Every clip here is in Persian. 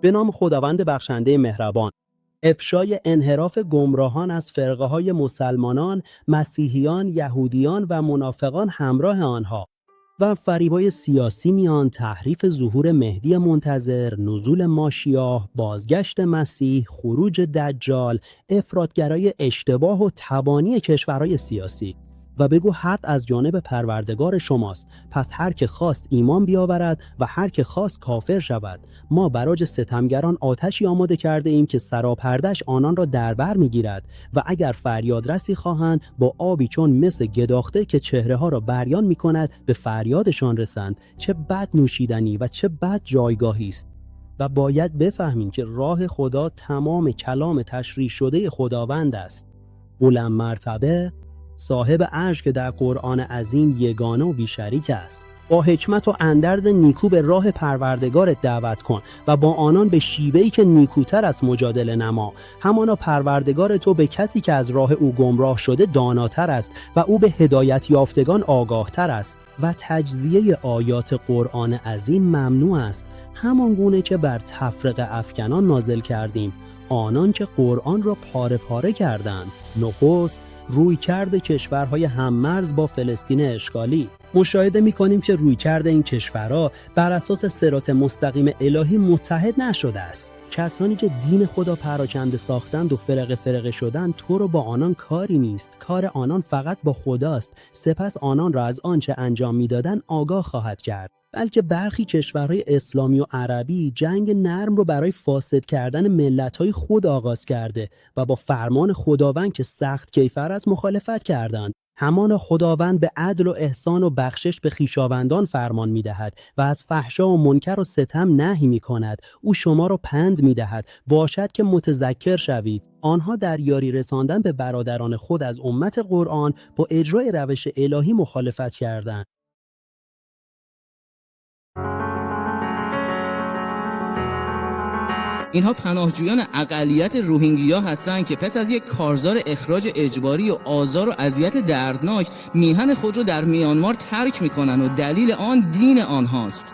به نام خداوند بخشنده مهربان. افشای انحراف گمراهان از فرقه‌های مسلمانان، مسیحیان، یهودیان و منافقان همراه آنها و فریبای سیاسی میان تحریف ظهور مهدی منتظر، نزول ماشیاه، بازگشت مسیح، خروج دجال، افراطگرای اشتباه و تبانی کشورهای سیاسی. و بگو حق از جانب پروردگار شماست، پس هر که خواست ایمان بیاورد و هر که خواست کافر شود. ما براج ستمگران آتشی آماده کرده ایم که سراپردش آنان را در بر میگیرد و اگر فریاد رسی خواهند با آبی چون مثل گداخته که چهره ها را بریان می کند به فریادشان رسند. چه بد نوشیدنی و چه بد جایگاهی است. و باید بفهمیم که راه خدا تمام کلام تشریح شده خداوند است. بلند مرتبه، صاحب عرش که در قرآن عظیم یگانه و بیشریک است. با حکمت و اندرز نیکو به راه پروردگارت دعوت کن و با آنان به شیوهی که نیکوتر است مجادله نما. همانا پروردگار تو به کسی که از راه او گمراه شده داناتر است و او به هدایت یافتگان آگاهتر است. و تجزیه آیات قرآن عظیم ممنوع است، همان گونه که بر تفرقه افکنان نازل کردیم، آنان که قرآن را پاره پاره کردند. نخست رویکرد کشورهای هممرز با فلسطین اشغالی. مشاهده می‌کنیم که رویکرد این کشورها بر اساس صراط مستقیم الهی متحد نشده است. کسانی که دین خدا پراکنده ساختند و فرقه شدند، تو رو با آنان کاری نیست. کار آنان فقط با خداست. سپس آنان را از آنچه انجام می‌دادند آگاه خواهد کرد. بلکه برخی کشورهای اسلامی و عربی جنگ نرم رو برای فاسد کردن ملت‌های خود آغاز کرده و با فرمان خداوند که سخت کیفر از مخالفت کردند. همان خداوند به عدل و احسان و بخشش به خویشاوندان فرمان می‌دهد و از فحشا و منکر و ستم نهی می‌کند. او شما را پند می‌دهد باشد که متذکر شوید. آنها در یاری رساندن به برادران خود از امت قرآن با اجرای روش الهی مخالفت کردند. اینها پناهجویان اقلیت روهینگیا هستند که پس از یک کارزار اخراج اجباری و آزار و اذیت دردناک میهن خود را در میانمار ترک می‌کنند و دلیل آن دین آنهاست.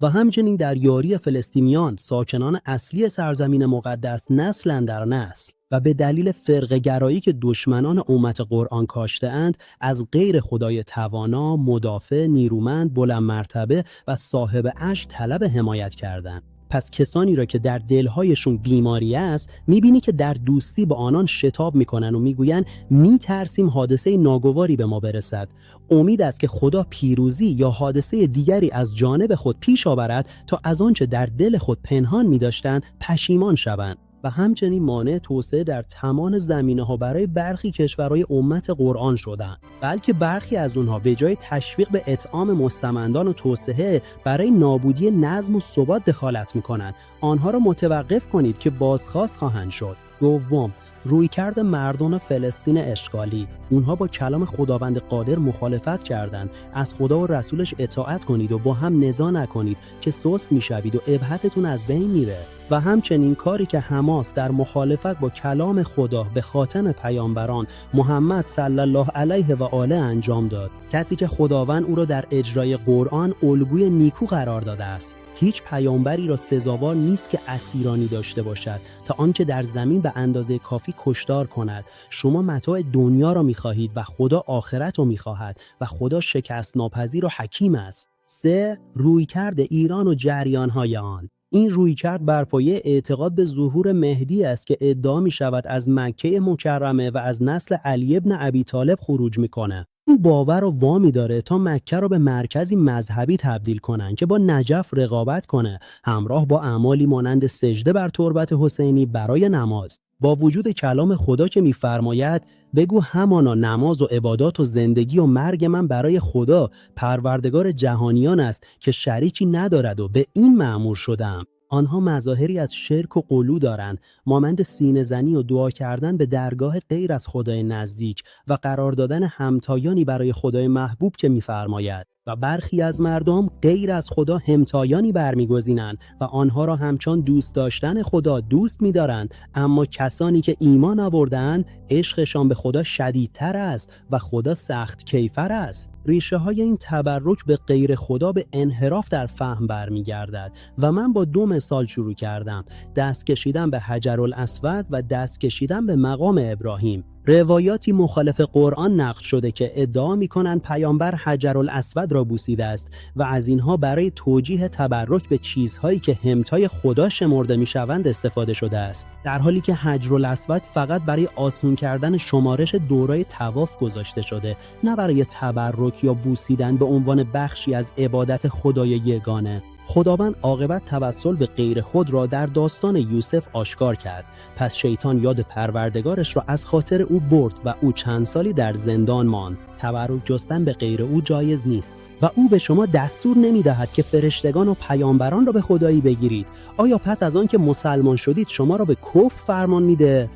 و همچنین در یاری فلسطینیان، ساکنان اصلی سرزمین مقدس، نسل اندر نسل و به دلیل فرقه گرایی که دشمنان امت قرآن کاشته اند، از غیر خدای توانا، مدافع، نیرومند، بلند مرتبه و صاحب عرش طلب حمایت کردند. پس کسانی را که در دلهایشون بیماری است میبینی که در دوستی با آنان شتاب میکنن و میگوین میترسیم حادثه ناگواری به ما برسد. امید است که خدا پیروزی یا حادثه دیگری از جانب خود پیش آورد تا از آنچه در دل خود پنهان میداشتند پشیمان شوند. و همچنین مانع توسعه در تمام زمینه‌ها برای برخی کشورهای امت قرآن شدند. بلکه برخی از اونها به جای تشویق به اطعام مستمندان و توسعه برای نابودی نظم و ثبات دخالت می‌کنند. آنها را متوقف کنید که بازخواست خواهند شد. دوم، رویکرد مردم فلسطین اشغالی. اونها با کلام خداوند قادر مخالفت کردند. از خدا و رسولش اطاعت کنید و با هم نزاع نکنید که سست میشوید و ابهتتون از بین میره. و همچنین کاری که حماس در مخالفت با کلام خدا به خاتم پیامبران محمد صلی الله علیه و آله انجام داد. کسی که خداوند او را در اجرای قرآن الگوی نیکو قرار داده است. هیچ پیامبری را سزاوار نیست که اسیرانی داشته باشد تا آنکه در زمین به اندازه کافی کشتار کند. شما متاع دنیا را می‌خواهید و خدا آخرت را می‌خواهد و خدا شکست ناپذیر و حکیم است. 3. رویکرد ایران و جریان‌های آن. این رویکرد بر پایه اعتقاد به ظهور مهدی است که ادعا می شود از مکه مکرمه و از نسل علی ابن ابی طالب خروج میکنه. این باور رو وامی داره تا مکه رو به مرکزی مذهبی تبدیل کنن که با نجف رقابت کنه، همراه با اعمالی مانند سجده بر تربت حسینی برای نماز. با وجود کلام خدا که می‌فرماید بگو همانا نماز و عبادات و زندگی و مرگ من برای خدا پروردگار جهانیان است که شریکی ندارد و به این مأمور شدم. آنها مظاهری از شرک و غلو دارند، مانند سینه زنی و دعا کردن به درگاه غیر از خدای نزدیک و قرار دادن همتایانی برای خدای محبوب که می‌فرماید. و برخی از مردم غیر از خدا همتایانی برمیگزینند و آنها را همچون دوست داشتن خدا دوست می‌دارند، اما کسانی که ایمان آوردند عشقشان به خدا شدیدتر است و خدا سخت کیفر است. ریشه های این تبرک به غیر خدا به انحراف در فهم برمیگردد و من با 2 مثال شروع کردم: دست کشیدن به حجرالاسود و دست کشیدن به مقام ابراهیم. روایاتی مخالف قرآن نقل شده که ادعا می‌کنند پیامبر حجرالاسود را بوسیده است و از اینها برای توجیه تبرک به چیزهایی که همتای خدا شمرده می‌شوند استفاده شده است، در حالی که حجرالاسود فقط برای آسون کردن شمارش دورای طواف گذاشته شده، نه برای تبرک یا بوسیدن به عنوان بخشی از عبادت خدای یگانه. خداوند عاقبت توسل به غیر خود را در داستان یوسف آشکار کرد. پس شیطان یاد پروردگارش را از خاطر او برد و او چند سالی در زندان ماند. تبرک جستن به غیر او جایز نیست و او به شما دستور نمی‌دهد که فرشتگان و پیامبران را به خدایی بگیرید. آیا پس از آن که مسلمان شدید شما را به کفر فرمان میده؟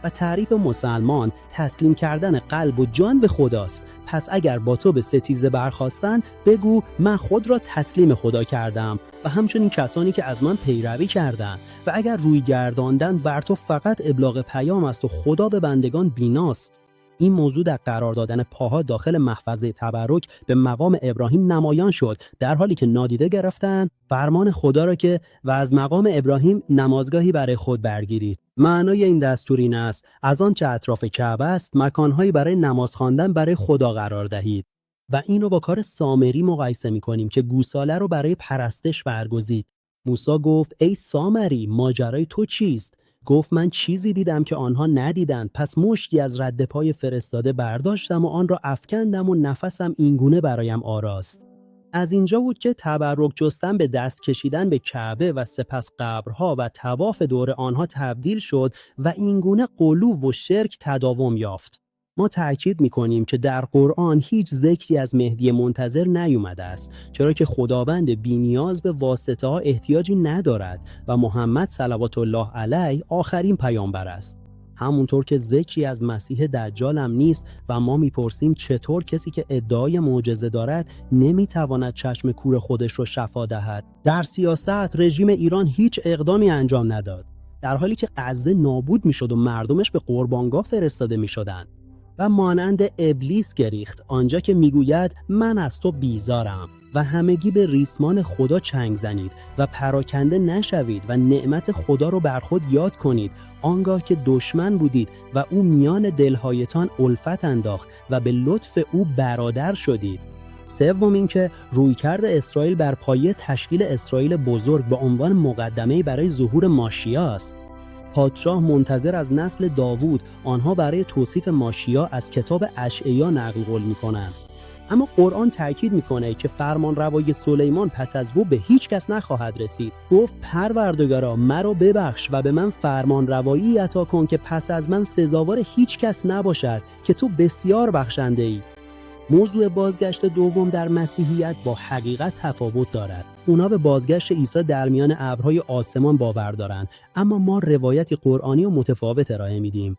و تعریف مسلمان تسلیم کردن قلب و جان به خداست. پس اگر با تو به ستیزه برخاستن، بگو من خود را تسلیم خدا کردم و همچنین کسانی که از من پیروی کردند. و اگر روی گرداندن بر تو فقط ابلاغ پیام است و خدا به بندگان بیناست. این موضوع در قرار دادن پاها داخل محفظه تبرک به مقام ابراهیم نمایان شد، در حالی که نادیده گرفتن فرمان خدا را که و از مقام ابراهیم نمازگاهی برای خود برگیرید. معنای این دستور این است از آن چه اطراف کعبه است مکانهایی برای نماز خواندن برای خدا قرار دهید. و اینو با کار سامری مقایسه می‌کنیم که گوساله رو برای پرستش برگزید. موسی گفت ای سامری، ماجرای تو چیست؟ گفت من چیزی دیدم که آنها ندیدند، پس مشتی از رد پای فرستاده برداشتم و آن را افکندم و نفسم اینگونه برایم آراست. از اینجا بود که تبرک جستن به دست کشیدن به کعبه و سپس قبرها و طواف دور آنها تبدیل شد و اینگونه غلو و شرک تداوم یافت. ما تأکید می‌کنیم که در قرآن هیچ ذکری از مهدی منتظر نیامده است، چرا که خداوند بی‌نیاز به واسطه‌ها احتیاجی ندارد و محمد صلوات الله علیه آخرین پیامبر است. همونطور که ذکری از مسیح دجال هم نیست و ما میپرسیم چطور کسی که ادعای معجزه دارد نمیتواند چشم کور خودش رو شفا دهد. در سیاست رژیم ایران هیچ اقدامی انجام نداد، در حالی که غزه نابود میشد و مردمش به قربانگاه فرستاده میشدند. و مانند ابلیس گریخت آنجا که میگوید من از تو بیزارم و همگی به ریسمان خدا چنگ زنید و پراکنده نشوید و نعمت خدا رو بر خود یاد کنید، آنگاه که دشمن بودید و او میان دلهایتان الفت انداخت و به لطف او برادر شدید. سوم این که رویکرد اسرائیل بر پایه تشکیل اسرائیل بزرگ به عنوان مقدمه‌ای برای ظهور ماشیا است. پادشاه منتظر از نسل داوود آنها برای توصیف ماشیا از کتاب اشعیا نقل قول می‌کنند. اما قرآن تأکید می‌کنه که فرمان روایی سلیمان پس از او به هیچ کس نخواهد رسید. گفت پروردگارا مرا ببخش و به من فرمان روایی عطا کن که پس از من سزاوار هیچ کس نباشد که تو بسیار بخشنده ای. موضوع بازگشت دوم در مسیحیت با حقیقت تفاوت دارد. اونا به بازگشت عیسی در میان ابرهای آسمان باور دارند، اما ما روایتی قرآنی و متفاوت ارائه میدیم.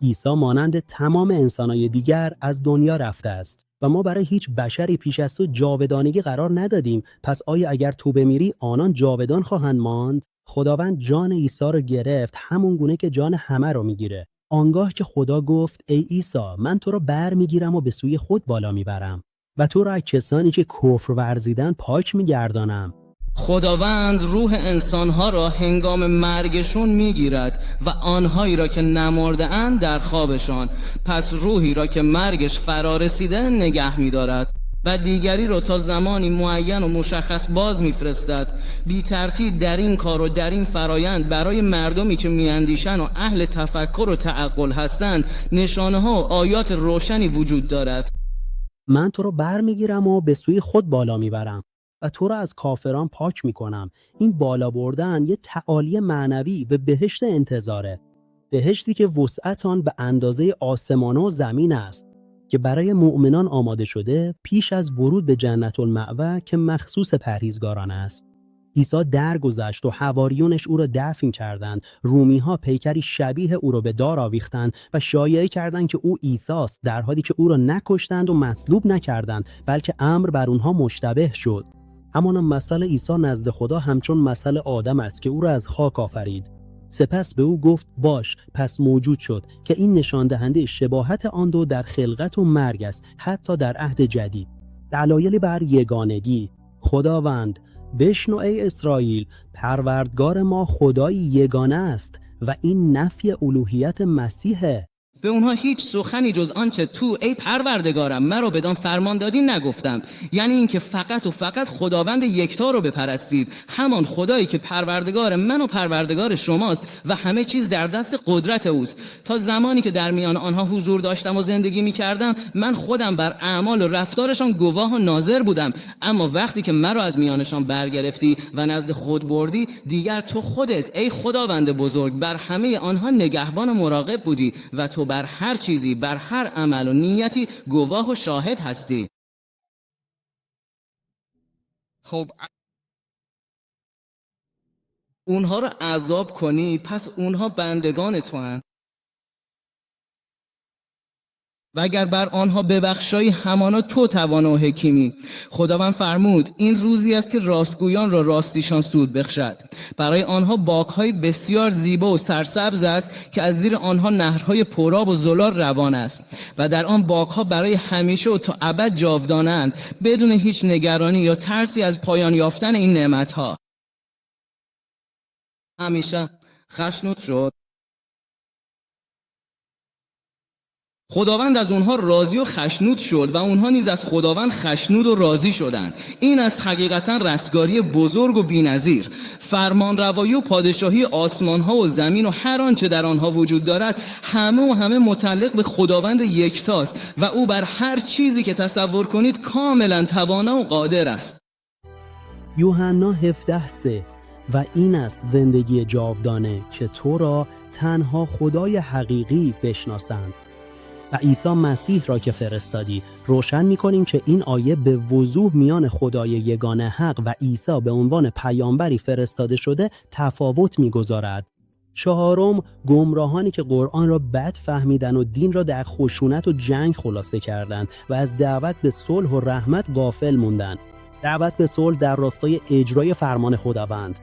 عیسی مانند تمام انسانهای دیگر از دنیا رفته است و ما برای هیچ بشری پیش از تو جاودانگی قرار ندادیم. پس آیا اگر تو بمیری آنان جاودان خواهند ماند؟ خداوند جان عیسی رو گرفت همون گونه که جان همه رو میگیره. آنگاه که خدا گفت ای عیسی من تو را بر میگیرم و به سوی خود بالا میبرم و تو را از کسانی که کفر ورزیدن پاک میگردانم. خداوند روح انسانها را هنگام مرگشون میگیرد و آنهایی را که نمرده اند در خوابشان، پس روحی را که مرگش فرا رسیده نگه میدارد و دیگری را تا زمانی معین و مشخص باز میفرستد. بی ترتیب در این کار و در این فرایند برای مردمی که میاندیشن و اهل تفکر و تعقل هستند نشانه ها و آیات روشنی وجود دارد. من تو رو بر میگیرم و به سوی خود بالا میبرم و تو را از کافران پاک میکنم. این بالا بردن یه تعالی معنوی به بهشت انتظاره، بهشتی که وسعت آن به اندازه آسمان و زمین است که برای مؤمنان آماده شده پیش از ورود به جنت المأوی که مخصوص پرهیزگاران است. عیسی درگذشت و حواریونش او را دفن کردند. رومی‌ها پیکری شبیه او را به دار آویختند و شایعه کردند که او عیسی است، در حالی که او را نکشتند و مصلوب نکردند، بلکه امر بر اونها مشتبه شد. همان مثل عیسی نزد خدا همچون مثل آدم است که او را از خاک آفرید. سپس به او گفت باش، پس موجود شد، که این نشان دهنده شباهت آن دو در خلقت و مرگ است، حتی در عهد جدید. دلایلی بر یگانگی. خداوند: بشنو ای اسرائیل، پروردگار ما خدایی یگانه است و این نفی الوهیت مسیحه. به اونها هیچ سخنی جز آنچه تو ای پروردگارم مرا بدان فرمان دادی نگفتم، یعنی اینکه فقط و فقط خداوند یکتا رو بپرستید، همان خدایی که پروردگار من و پروردگار شماست و همه چیز در دست قدرت اوست. تا زمانی که در میان آنها حضور داشتم و زندگی می‌کردم، من خودم بر اعمال و رفتارشان گواه و ناظر بودم، اما وقتی که مرا از میانشان برگرفتی و نزد خود بردی، دیگر تو خودت ای خداوند بزرگ بر همه آنها نگهبان و مراقب بودی و تو بر هر چیزی، بر هر عمل و نیتی گواه و شاهد هستی. خب اونها رو عذاب کنی، پس اونها بندگان تو هستند. و اگر بر آنها ببخشایی، همانا تو توانا و حکیمی. خداوند فرمود این روزی است که راستگویان را راستیشان سود بخشد. برای آنها باغ‌های بسیار زیبا و سرسبز است که از زیر آنها نهرهای پرآب و زلال روان است و در آن باغ‌ها برای همیشه و تا ابد جاودانند، بدون هیچ نگرانی یا ترسی از پایان یافتن این نعمت‌ها. همیشه خشنود شد. خداوند از اونها راضی و خشنود شد و اونها نیز از خداوند خشنود و راضی شدند. این از حقیقتا رستگاری بزرگ و بی‌نظیر. فرمان روایی و پادشاهی آسمان ها و زمین و هر آنچه در آنها وجود دارد همه متعلق به خداوند یکتاست و او بر هر چیزی که تصور کنید کاملا توانا و قادر است. یوحنا 17:3 و این است زندگی جاودانه که تو را تنها خدای حقیقی بشناسند و عیسی مسیح را که فرستادی. روشن می‌کنیم که این آیه به وضوح میان خدای یگانه حق و عیسی به عنوان پیامبری فرستاده شده تفاوت می‌گذارد. چهارم، گمراهانی که قرآن را بد فهمیدن و دین را در خشونت و جنگ خلاصه کردند و از دعوت به صلح و رحمت غافل موندند. دعوت به صلح در راستای اجرای فرمان خداوند.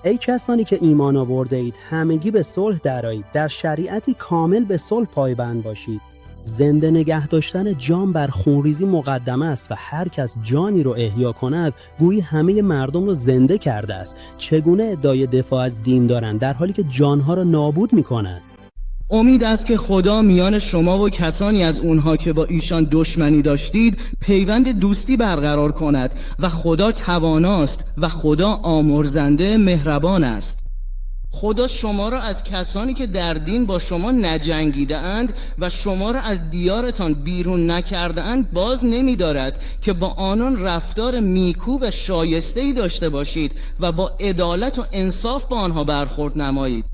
ای کسانی که ایمان آورده اید، همگی به صلح درآیید، در شریعتی کامل به صلح پایبند باشید. زنده نگه داشتن جان بر خونریزی مقدمه است و هر کس جانی رو احیا کند گویی همه مردم رو زنده کرده است. چگونه ادعای دفاع از دین دارند در حالی که جانها را نابود می‌کنند؟ امید است که خدا میان شما و کسانی از اونها که با ایشان دشمنی داشتید پیوند دوستی برقرار کند و خدا تواناست و خدا آمرزنده مهربان است. خدا شما را از کسانی که در دین با شما نجنگیده اند و شما را از دیارتان بیرون نکرده اند باز نمی دارد که با آنان رفتار میکو و شایسته‌ای داشته باشید و با عدالت و انصاف با آنها برخورد نمایید.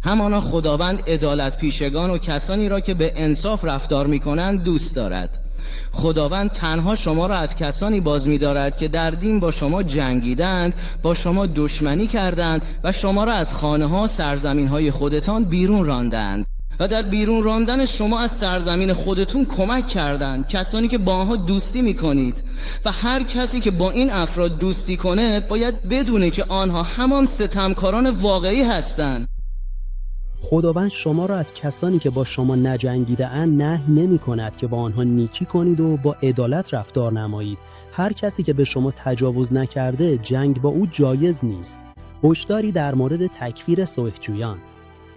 همانا خداوند عدالت پیشگان و کسانی را که به انصاف رفتار می کنند دوست دارد. خداوند تنها شما را از کسانی باز می دارد که در دین با شما جنگیدند، با شما دشمنی کردند و شما را از خانه ها سرزمین های خودتان بیرون راندند و در بیرون راندن شما از سرزمین خودتون کمک کردند. کسانی که با آنها دوستی می کنید و هر کسی که با این افراد دوستی کنه باید بدونه که آنها همان ستمکاران واقعی هستند. خداوند شما را از کسانی که با شما نجنگیده اند نهی نمی کند که با آنها نیکی کنید و با عدالت رفتار نمایید. هر کسی که به شما تجاوز نکرده جنگ با او جایز نیست. هشداری در مورد تکفیر صلحجویان.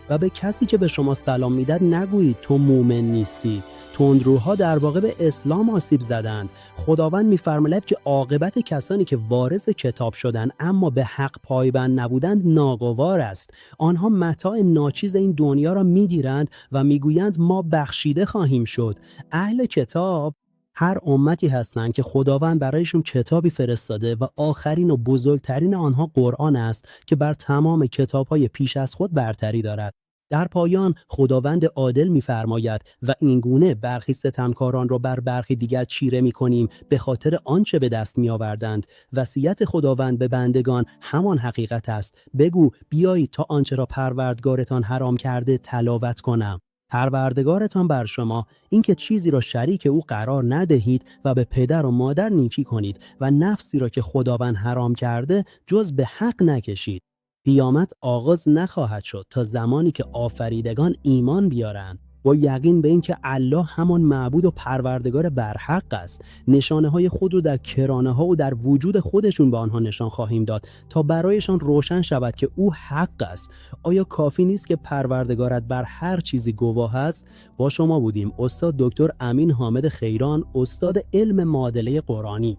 و به کسی که به شما سلام میدهد نگویید تو مومن نیستی. تندروها در واقع به اسلام آسیب زدند. خداوند می‌فرماید که عاقبت کسانی که وارث کتاب شدند اما به حق پایبند نبودند ناگوار است. آنها متاع ناچیز این دنیا را میگیرند و میگویند ما بخشیده خواهیم شد. اهل کتاب هر امتی هستند که خداوند برایشون کتابی فرستاده و آخرین و بزرگترین آنها قرآن است که بر تمام کتاب‌های پیش از خود برتری دارد. در پایان خداوند عادل می‌فرماید و این گونه برخی ستمکاران را بر برخی دیگر چیره می‌کنیم به خاطر آنچه به دست می‌آوردند. وصیت خداوند به بندگان همان حقیقت است. بگو بیایید تا آنچه را پروردگارتان حرام کرده تلاوت کنم. پروردگارتان بر شما اینکه چیزی را شریک او قرار ندهید و به پدر و مادر نیکی کنید و نفسی را که خداوند حرام کرده جز به حق نکشید. قیامت آغاز نخواهد شد تا زمانی که آفریدگان ایمان بیارند. با یقین به این که الله همان معبود و پروردگار برحق است، نشانه های خود رو در کرانه ها و در وجود خودشون به آنها نشان خواهیم داد تا برایشان روشن شود که او حق است. آیا کافی نیست که پروردگارت بر هر چیزی گواه است؟ با شما بودیم استاد دکتر امین حامد خیران، استاد علم معادله قرآنی.